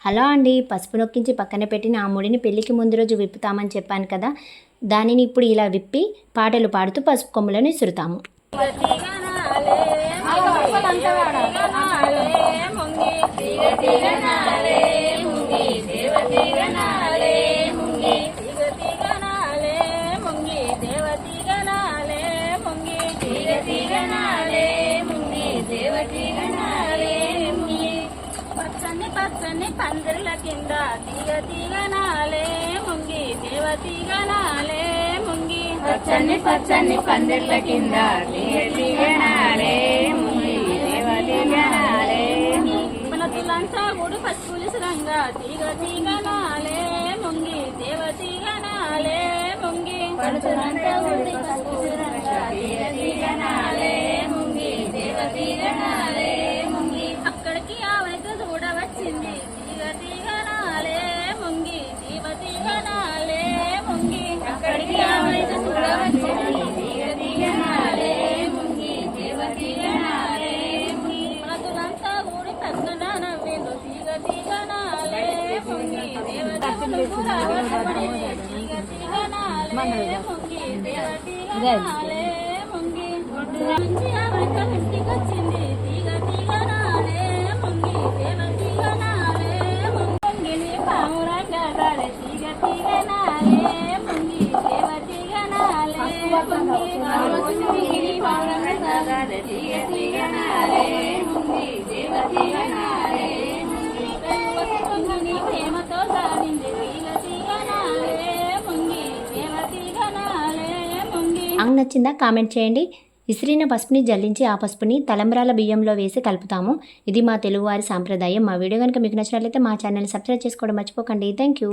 Hello అండి, పసుపు నొక్కించి పక్కన పెట్టిన ఆ ముడిని పెళ్ళికి ముందు రోజు విప్పుతామని చెప్పాను కదా, దానిని ఇప్పుడు ఇలా విప్పి పాటలు పాడుతూ పసుపు కొమ్ములను ఇసురుతాము. పచ్చని పందిర్ల కింద తీగ తీగనాలే ముంగి దేవ తీగనాలే ముంగి పచ్చని పందిర్ల కింద తీగ తీగనాలే ముంగి దేవ తీగనాలే మన తులంతా గుడు పచ్చులిసరంగా తీగ తీగనాలే ముంగి దేవ తీగనాలే ముంగి పడుతులంతా గుడి పచ్చులిసరంగా తీగ తీగనాలే ముంగి దేవ తీగనాలే ముంగి అక్కడికి ఆవైతే చూడవచ్చింది తీగ తీగనాలే ముంగి దీప తీగనాలే ముంగి అక్కడికి ఆవైతే చూడవచ్చింది తీగ తీగనాలే ముంగి దీప తీగనాలే ముంగి మనకులంతా ఊరి పెద్దగా నవ్విండు తీగ తీగనాలే ముంగి దేవ తీగనాలే తీగ తీగనాలే ముంగి దేవ తీగనాలే ముంగి నుంచి ఆవైతే ఇంటికొచ్చింది తీగ తీగనాలే ముంగి దేవ తీగనాలే ముంగిని పామురంగాడే తీగ తీగనాలే ముంగి దేవ తీగనాలే ముంగిని పామురంగాడే తీగ తీగనాలే ముంగి దేవ తీగనాలే ముంగిని ప్రేమతో సాగింది తీగ తీగనాలే ముంగి దేవ తీగనాలే ముంగి నచ్చిందా కామెంట్ చేయండి. ఇసిరిన పసుపుని జల్లించి ఆ పసుపుని తలంబ్రాల బియ్యంలో వేసి కలుపుతాము. ఇది మా తెలుగువారి సాంప్రదాయం. మా వీడియో కనుక మీకు నచ్చినట్లయితే మా ఛానల్ని సబ్స్క్రైబ్ చేసుకోవడం మర్చిపోకండి. Thank you.